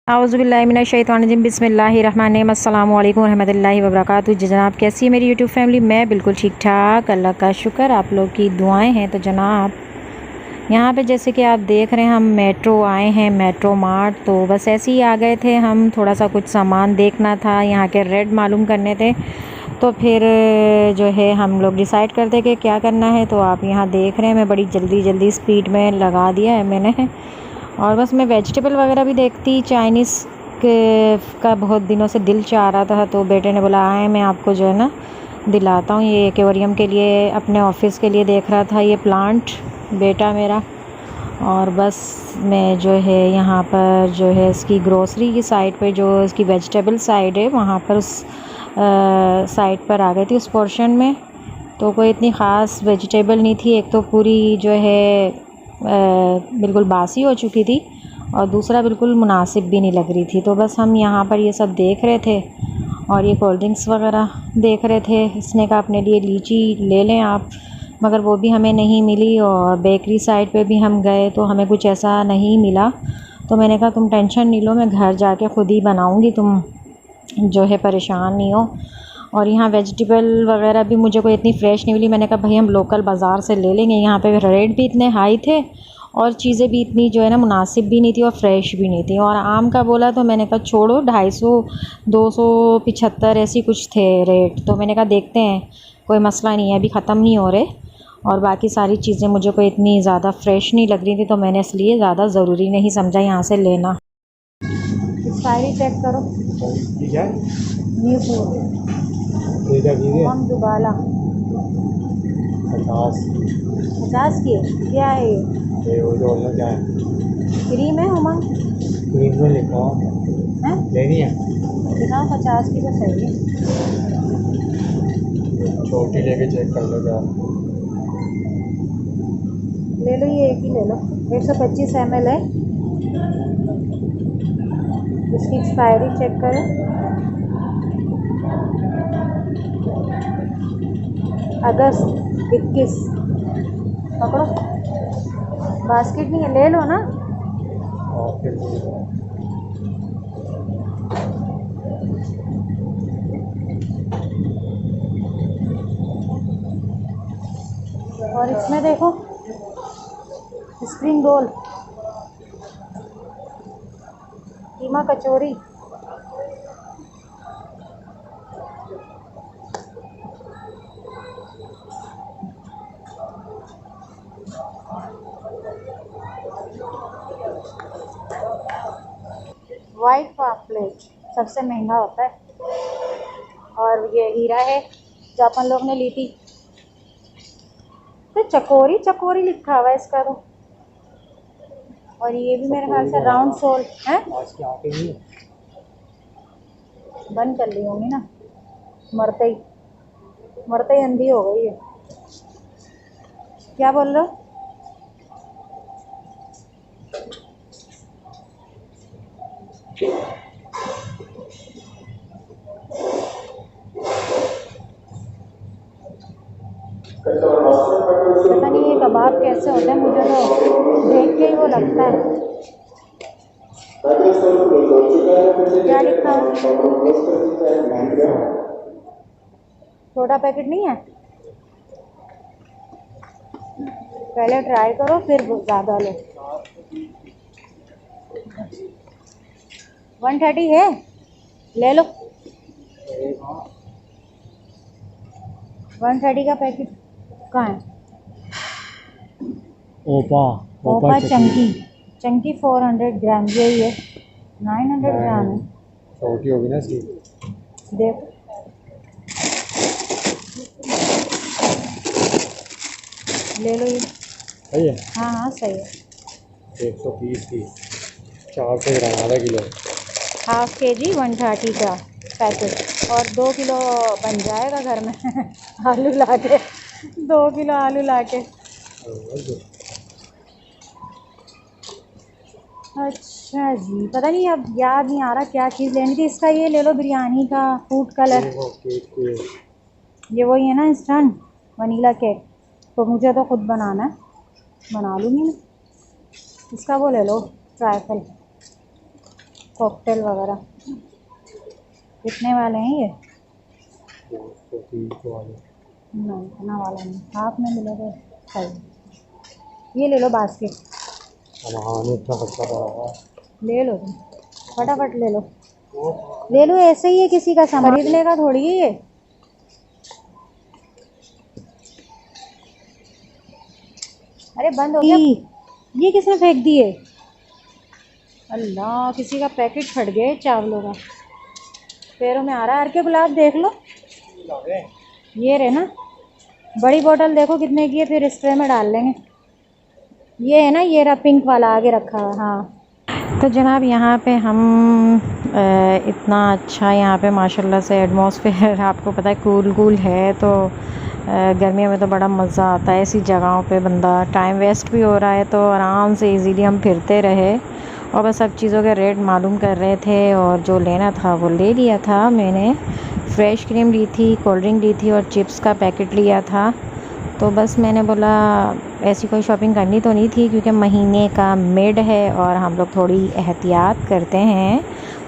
औज़ुबिल्लाहिमिनश्शैतानिर्रजीम बिस्मिल्लाहिर्रहमानिर्रहीम अस्सलामु अलैकुम रहमतुल्लाहि व बरकातुहू। जनाब कैसी है मेरी यूट्यूब फैमिली? मैं बिल्कुल ठीक ठाक, अल्लाह का शुक्र, आप लोग की दुआएं हैं। तो जनाब यहाँ पे जैसे कि आप देख रहे हैं हम मेट्रो आए हैं, मेट्रो मार्ट। तो बस ऐसे ही आ गए थे हम, थोड़ा सा कुछ सामान देखना था, यहाँ के रेट मालूम करने थे। तो फिर जो है हम लोग डिसाइड करते कि क्या करना है। तो आप यहाँ देख रहे हैं मैं बड़ी जल्दी स्पीड में लगा दिया है मैंने। और बस मैं वेजिटेबल वगैरह भी देखती, चाइनीज़ का बहुत दिनों से दिल चाह रहा था। तो बेटे ने बोला आए मैं आपको जो है ना दिलाता हूँ। ये एक्वेरियम के लिए, अपने ऑफिस के लिए देख रहा था ये प्लांट बेटा मेरा। और बस मैं जो है यहाँ पर जो है इसकी ग्रोसरी की साइड पे, जो इसकी वेजिटेबल साइड है वहाँ पर उस साइड पर आ गई थी उस पोर्शन में। तो कोई इतनी ख़ास वेजिटेबल नहीं थी। एक तो पूरी जो है बिल्कुल बासी हो चुकी थी और दूसरा बिल्कुल मुनासिब भी नहीं लग रही थी। तो बस हम यहाँ पर ये सब देख रहे थे और ये कोल्ड ड्रिंक्स वगैरह देख रहे थे। इसने कहा अपने लिए लीची ले लें आप, मगर वो भी हमें नहीं मिली। और बेकरी साइड पे भी हम गए तो हमें कुछ ऐसा नहीं मिला। तो मैंने कहा तुम टेंशन नहीं लो, मैं घर जाके ख़ुद ही बनाऊँगी, तुम जो है परेशान नहीं हो। और यहाँ वेजिटेबल वगैरह भी मुझे कोई इतनी फ़्रेश नहीं मिली। मैंने कहा भाई हम लोकल बाज़ार से ले लेंगे। यहाँ पे रेट भी इतने हाई थे और चीज़ें भी इतनी जो है ना मुनासिब भी नहीं थी और फ्रेश भी नहीं थी। और आम का बोला तो मैंने कहा छोड़ो, 250 275 ऐसी कुछ थे रेट। तो मैंने कहा देखते हैं, कोई मसला नहीं है, अभी ख़त्म नहीं हो रहे। और बाकी सारी चीज़ें मुझे कोई इतनी ज़्यादा फ्रेश नहीं लग रही थी, तो मैंने इसलिए ज़्यादा ज़रूरी नहीं समझा यहाँ से लेना। एक्सपायरी चेक करो। न्यू फूड हम दुबाला 50 की है। क्या है ये? वो जो है क्या है? क्रीम है उमंग? क्रीम में लिखा है लेनी है। दिखाओ 50 की तो सही है। छोटी लेके चेक कर लो क्या। ले लो, ये एक ही ले लो। 125 ml है। इसकी एक्सपायरी चेक करें। अगस्त 21। पकड़ो, बास्केट नहीं है, ले लो ना। और इसमें देखो स्प्रिंग रोल, कीमा कचौरी, वाइट पापलेट सबसे महंगा होता है। और ये हीरा है जो अपन लोग ने ली थी। तो चकोरी चकोरी लिखा हुआ है इसका तो। और ये भी मेरे ख्याल से राउंड सोल है। बंद कर ली होंगी ना, मरते ही अंधी हो गई है। क्या बोल रहे हो? पता नहीं ये कबाब कैसे होते हैं, मुझे तो देख के ही वो लगता है। क्या लिखा है? छोटा पैकेट नहीं है? पहले ट्राई करो फिर ज़्यादा लो। 130 है, ले लो। 130 का पैकेट कहाँ है? ओपा चंकी 400 ग्राम, यही है। 900 ग्राम है। छोटी होगी ना इसकी। देखो ले लो ये। सही है? हाँ सही है। 130 की 400 ग्राम, आधा किलो। हाफ केजी 130 का पैकेट। और 2 किलो बन जाएगा घर में आलू ला के, 2 किलो आलू ला के। अच्छा जी, पता नहीं अब याद नहीं आ रहा क्या चीज़ लेनी थी। इसका ये ले लो, बिरयानी का फूड कलर। ये वही है ना इंस्टेंट वनीला केक। तो मुझे तो खुद बनाना है, बना लूँगी मैं। इसका वो ले लो ट्राइफल। कॉकटेल वगैरह। कितने वाले हैं ये? 230 वाले। नहीं इतना वाला नहीं, हाफ में मिले तो सही। ये ले लो बास्केट, अब हाँ नहीं इतना खर्चा पड़ा हुआ। ले लो तुम, फटाफट ले लो। ले लो, ऐसे ही है, किसी का सामान खरीदने का थोड़ी है ये। अरे बंद हो गया। ये किसने फेंक दिए? अल्लाह, किसी का पैकेट फट गया चावलों का। पैरों में आ रहा है। हर के गुलाब देख लो, ये रहे ना। बड़ी बोतल देखो कितने की है, फिर स्प्रे में डाल लेंगे। ये है ना, ये रहा पिंक वाला आगे रखा हुआ। हाँ तो जनाब यहाँ पे हम इतना अच्छा यहाँ पे माशाल्लाह से एटमॉस्फेयर आपको पता है कूल कूल है। तो गर्मियों में तो बड़ा मज़ा आता है ऐसी जगहों पे, बंदा टाइम वेस्ट भी हो रहा है तो आराम से इजीली हम फिरते रहे और बस सब चीज़ों के रेट मालूम कर रहे थे और जो लेना था वो ले लिया था। मैंने फ्रेश क्रीम ली थी, कोल्ड ड्रिंक ली थी और चिप्स का पैकेट लिया था। तो बस मैंने बोला ऐसी कोई शॉपिंग करनी तो नहीं थी क्योंकि महीने का मिड है और हम लोग थोड़ी एहतियात करते हैं,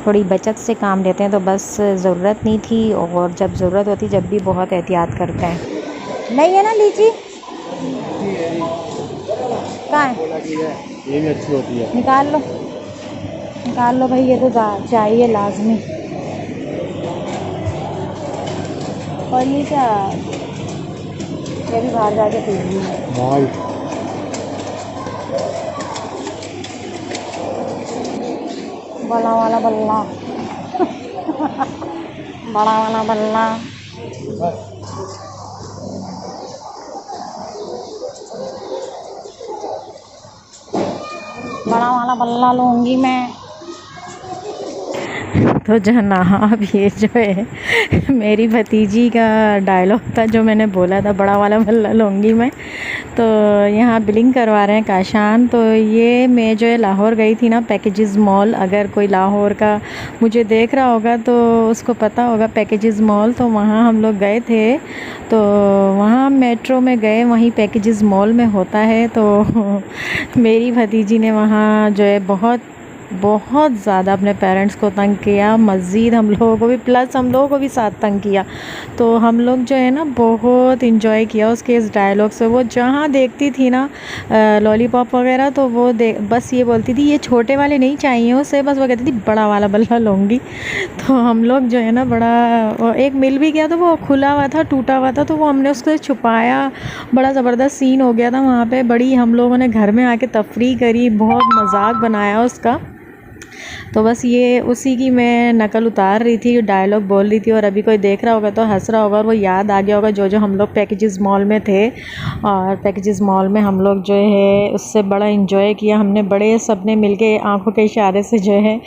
थोड़ी बचत से काम लेते हैं। तो बस ज़रूरत नहीं थी और जब ज़रूरत होती जब भी बहुत एहतियात करते हैं। नहीं है ना लीची? कहाँ है? ये भी अच्छी होती है। निकाल लो, निकाल लो भाई, ये तो चाहिए लाजमी। और ये क्या, ये भी बाहर जाके पीनी है। माल बड़ा वाला बल्ला बड़ा वाला बल्ला। बड़ा वाला बल्ला लूँगी मैं। तो जनाब ये जो है मेरी भतीजी का डायलॉग था जो मैंने बोला था, बड़ा वाला बल्ला लूँगी मैं। तो यहाँ बिलिंग करवा रहे हैं काशान। तो ये मैं जो है लाहौर गई थी ना, पैकेजेस मॉल, अगर कोई लाहौर का मुझे देख रहा होगा तो उसको पता होगा पैकेजेस मॉल। तो वहाँ हम लोग गए थे, तो वहाँ मेट्रो में गए, वहीं पैकेजेस मॉल में होता है। तो मेरी भतीजी ने वहाँ जो है बहुत ज़्यादा अपने पेरेंट्स को तंग किया, मज़ीद हम लोगों को भी, प्लस हम लोगों को भी साथ तंग किया। तो हम लोग जो है ना बहुत इन्जॉय किया उसके इस डायलॉग से। वो जहाँ देखती थी ना लॉलीपॉप वगैरह, तो वो बस ये बोलती थी ये छोटे वाले नहीं चाहिए उसे, बस वो कहती थी बड़ा वाला बल्ला लूँगी। तो हम लोग जो है ना बड़ा, एक मिल भी गया तो वो खुला हुआ था, टूटा हुआ था, तो वो हमने उसको छुपाया। बड़ा ज़बरदस्त सीन हो गया था वहाँ पे। बड़ी हम लोगों ने घर में आके तफरी करी, बहुत मजाक बनाया उसका। तो बस ये उसी की मैं नकल उतार रही थी, डायलॉग बोल रही थी। और अभी कोई देख रहा होगा तो हंस रहा होगा और वो याद आ गया होगा जो हम लोग पैकेजेस मॉल में थे। और पैकेजेस मॉल में हम लोग जो है उससे बड़ा इंजॉय किया हमने, बड़े सबने मिलके आंखों के इशारे से जो है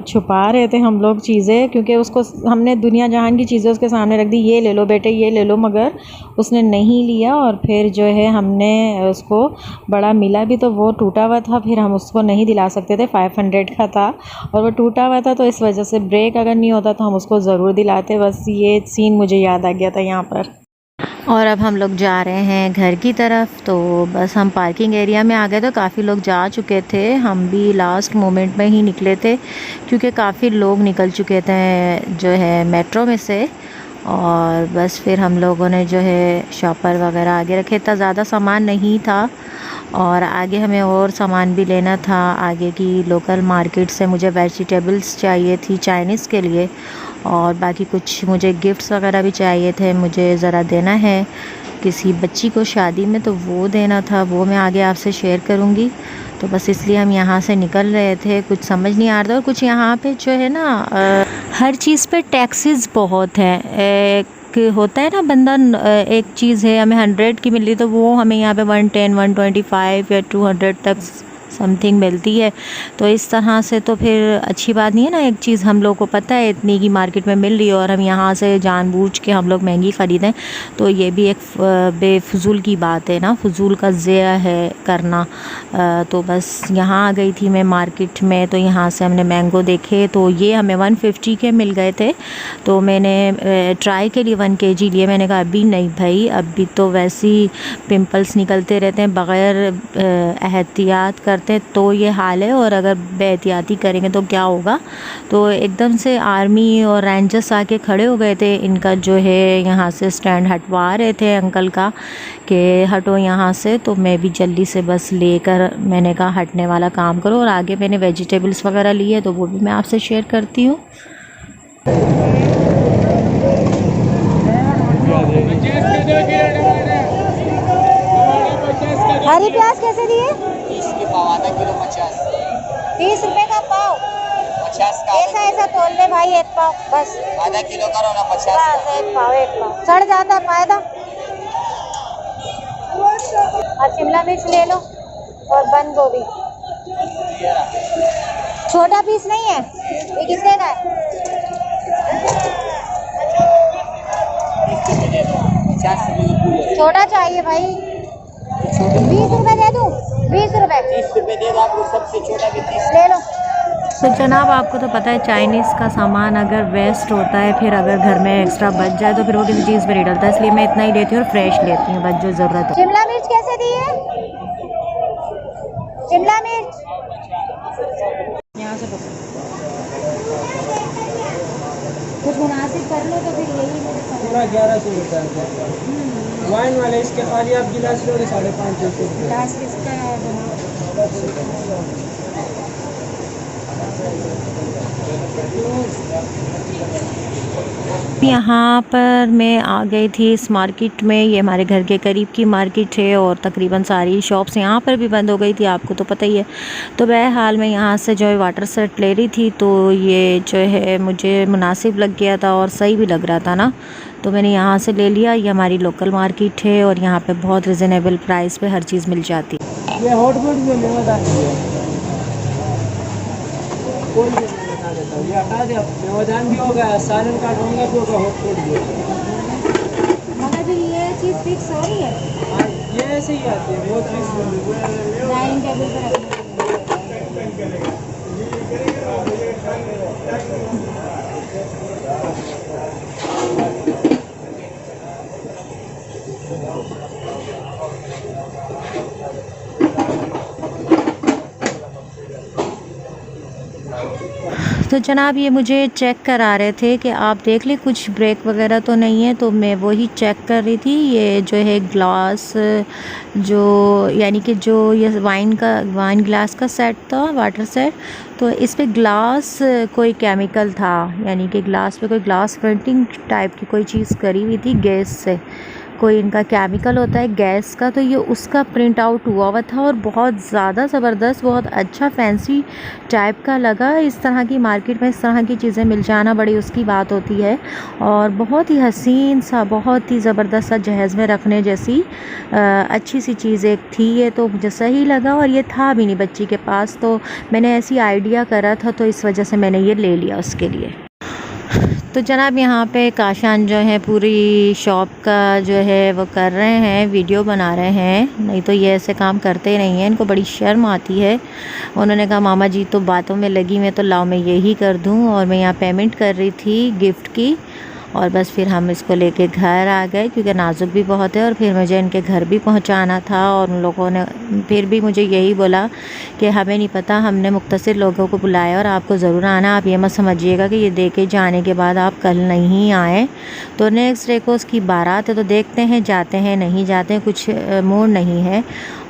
छुपा रहे थे हम लोग चीज़ें, क्योंकि उसको हमने दुनिया जहान की चीज़ें उसके सामने रख दी, ये ले लो बेटे ये ले लो, मगर उसने नहीं लिया। और फिर जो है हमने उसको बड़ा मिला भी तो वो टूटा हुआ था, फिर हम उसको नहीं दिला सकते थे, 500 का था और वो टूटा हुआ था। तो इस वजह से ब्रेक अगर नहीं होता तो हम उसको ज़रूर दिलाते। बस ये सीन मुझे याद आ गया था यहाँ पर। और अब हम लोग जा रहे हैं घर की तरफ। तो बस हम पार्किंग एरिया में आ गए, तो काफ़ी लोग जा चुके थे, हम भी लास्ट मोमेंट में ही निकले थे क्योंकि काफ़ी लोग निकल चुके थे जो है मेट्रो में से। और बस फिर हम लोगों ने जो है शॉपर वगैरह आगे रखे, इतना ज़्यादा सामान नहीं था और आगे हमें और सामान भी लेना था। आगे की लोकल मार्केट से मुझे वेजिटेबल्स चाहिए थी चाइनीज़ के लिए, और बाकी कुछ मुझे गिफ्ट्स वगैरह भी चाहिए थे, मुझे ज़रा देना है किसी बच्ची को शादी में, तो वो देना था, वो मैं आगे आपसे शेयर करूँगी। तो बस इसलिए हम यहाँ से निकल रहे थे, कुछ समझ नहीं आ रहा था। और कुछ यहाँ पे जो है ना हर चीज़ पे टैक्सेस बहुत हैं। एक होता है ना बंदा, एक चीज़ है हमें 100 की मिल रही तो वो हमें यहाँ पे 110, 125 या 200 तक समथिंग मिलती है। तो इस तरह से तो फिर अच्छी बात नहीं है ना। एक चीज़ हम लोग को पता है इतनी की मार्केट में मिल रही है और हम यहाँ से जानबूझ के हम लोग महंगी ख़रीदें, तो ये भी एक बेफजूल की बात है ना, फजूल का ज़िया है करना। तो बस यहाँ आ गई थी मैं मार्केट में, तो यहाँ से हमने मैंगो देखे, तो ये हमें 150 के मिल गए थे। तो मैंने ट्राई के लिए 1 kg लिए। मैंने कहा अभी नहीं भाई, अभी तो वैसे ही पिंपल्स निकलते रहते हैं, बग़ैर एहतियात करते करते हैं तो ये हाल है, और अगर बेहतियाती करेंगे तो क्या होगा। तो एकदम से आर्मी और रेंजर्स आके खड़े हो गए थे, इनका जो है यहाँ से स्टैंड हटवा रहे थे अंकल का कि हटो यहाँ से। तो मैं भी जल्दी से बस लेकर मैंने कहा हटने वाला काम करो, और आगे मैंने वेजिटेबल्स वगैरह लिए तो वो भी मैं आपसे शेयर करती हूँ। हरी प्याज कैसे दिए? 30 के पाव, आधा किलो 50। 30 रुपए का पाव। 50 का ऐसा ऐसा तोल ले भाई, एक पाव बस। आधा किलो करो ना 50 बस का। एक पाव सड़ जाता है फायदा। और शिमला मिर्च ले लो और बंद गोभी। छोटा पीस नहीं है ये, कितने का है? 50 रुपये। छोटा चाहिए भाई। 20 रुपए दे दूँ? 20 रुपए। 30 रुपये दे दो आपको, सबसे छोटा भी 30। ले लो। तो जनाब आपको तो पता है चाइनीज़ का सामान अगर वेस्ट होता है, फिर अगर घर में एक्स्ट्रा बच जाए तो फिर वो किसी चीज़ में नहीं डलता, इसलिए मैं इतना ही लेती हूँ और फ्रेश लेती हूँ बस जो ज़रूरत हो। शिमला मिर्च कैसे दी है? शिमला मिर्च यहाँ से कुछ मुनासिब कर लो तो फिर यही मेरे समझ। पूरा 1100 रुपये वाइन वाले, इसके खाली आप गिलास लोगे 550 रुपये। गिलास किसका यहाँ पर मैं आ गई थी इस मार्केट में। ये हमारे घर के करीब की मार्केट है और तकरीबन सारी शॉप्स यहाँ पर भी बंद हो गई थी, आपको तो पता ही है। तो बहरहाल मैं यहाँ से जो है वाटर सेट ले रही थी, तो ये जो है मुझे मुनासिब लग गया था और सही भी लग रहा था ना, तो मैंने यहाँ से ले लिया। ये हमारी लोकल मार्केट है और यहाँ पर बहुत रिजनेबल प्राइस पर हर चीज़ मिल जाती है। ये हॉट बोर्ड में मेवादान है, कोई भी मैं बता देता हूँ। ये हटा दे, मेवादान भी होगा, सालन का होगा भी होगा, हॉट बोर्ड भी होगा। मगर भी ये चीज़ फिक्स हो रही है हाँ, ये ऐसे ही आती है, बहुत फिक्स डाइनिंग टेबल पर रखने के लिए। तो जनाब ये मुझे चेक करा रहे थे कि आप देख लें कुछ ब्रेक वगैरह तो नहीं है, तो मैं वही चेक कर रही थी। ये जो है ग्लास, जो यानी कि जो ये वाइन ग्लास का सेट था, वाटर सेट, तो इस पे ग्लास कोई केमिकल था, यानी कि ग्लास पे कोई ग्लास प्रिंटिंग टाइप की कोई चीज़ करी हुई थी गैस से, कोई इनका केमिकल होता है गैस का, तो ये उसका प्रिंट आउट हुआ था और बहुत ज़्यादा ज़बरदस्त, बहुत अच्छा फैंसी टाइप का लगा। इस तरह की मार्केट में इस तरह की चीज़ें मिल जाना बड़ी उसकी बात होती है, और बहुत ही हसीन सा, बहुत ही ज़बरदस्त सा जहेज़ में रखने जैसी अच्छी सी चीज़ एक थी ये, तो मुझे सही लगा। और ये था भी नहीं बच्ची के पास, तो मैंने ऐसी आइडिया करा था, तो इस वजह से मैंने ये ले लिया उसके लिए। तो जनाब यहाँ पे काशान जो है पूरी शॉप का जो है वो कर रहे हैं, वीडियो बना रहे हैं, नहीं तो ये ऐसे काम करते नहीं हैं, इनको बड़ी शर्म आती है। उन्होंने कहा मामा जी तो बातों में लगी, मैं तो लाओ मैं यही कर दूँ। और मैं यहाँ पेमेंट कर रही थी गिफ्ट की, और बस फिर हम इसको लेके घर आ गए, क्योंकि नाजुक भी बहुत है और फिर मुझे इनके घर भी पहुंचाना था। और उन लोगों ने फिर भी मुझे यही बोला कि हमें नहीं पता, हमने मुख्तसर लोगों को बुलाया और आपको ज़रूर आना, आप ये मत समझिएगा कि ये दे के जाने के बाद आप कल नहीं आए। तो नेक्स्ट डे को उसकी बारात है, तो देखते हैं जाते हैं नहीं जाते हैं, कुछ मूड नहीं है।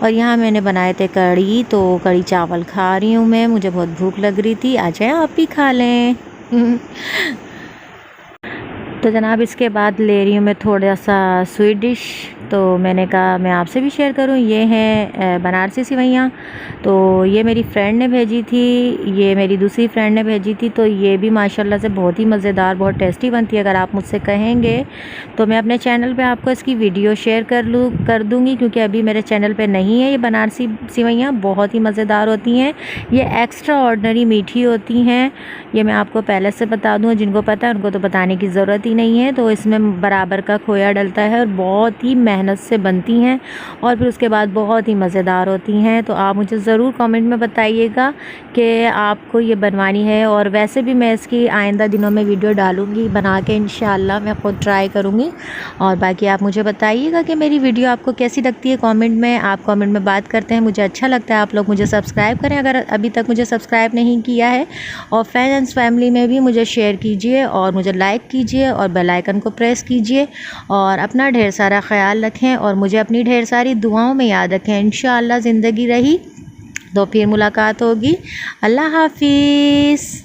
और यहाँ मैंने बनाए थे कढ़ी, तो कढ़ी चावल खा रही हूँ मैं, मुझे बहुत भूख लग रही थी, आ जाए आप भी खा लें। तो जनाब इसके बाद ले रही हूँ मैं थोड़ा सा स्वीट डिश, तो मैंने कहा मैं आपसे भी शेयर करूँ। ये हैं बनारसी सेवइयाँ, तो ये मेरी फ्रेंड ने भेजी थी, ये मेरी दूसरी फ्रेंड ने भेजी थी, तो ये भी माशाल्लाह से बहुत ही मज़ेदार, बहुत टेस्टी बनती है। अगर आप मुझसे कहेंगे तो मैं अपने चैनल पे आपको इसकी वीडियो शेयर कर दूँगी, क्योंकि अभी मेरे चैनल पे नहीं है। ये बनारसी सेवइयाँ बहुत ही मज़ेदार होती हैं, ये एक्स्ट्रा ऑर्डनरी मीठी होती हैं, ये मैं आपको पहले से बता दूँ, जिनको पता है उनको तो बताने की ज़रूरत ही डलती नहीं है, तो इसमें बराबर का खोया डलता है और बहुत ही मेहनत से बनती हैं और फिर उसके बाद बहुत ही मज़ेदार होती हैं। तो आप मुझे ज़रूर कमेंट में बताइएगा कि आपको ये बनवानी है, और वैसे भी मैं इसकी आइंदा दिनों में वीडियो डालूँगी बना के, इंशाल्लाह मैं ख़ुद ट्राई करूँगी। और बाकी आप मुझे बताइएगा कि मेरी वीडियो आपको कैसी लगती है कमेंट में। आप कमेंट में बात करते हैं, मुझे अच्छा लगता है। आप लोग मुझे सब्सक्राइब करें अगर अभी तक मुझे सब्सक्राइब नहीं किया है, और फ्रेंड्स फैमिली में भी मुझे शेयर कीजिए और मुझे लाइक कीजिए और बेल आइकन को प्रेस कीजिए। और अपना ढेर सारा ख्याल रखें और मुझे अपनी ढेर सारी दुआओं में याद रखें। इंशाअल्लाह ज़िंदगी रही तो फिर मुलाकात होगी। अल्लाह हाफिज़।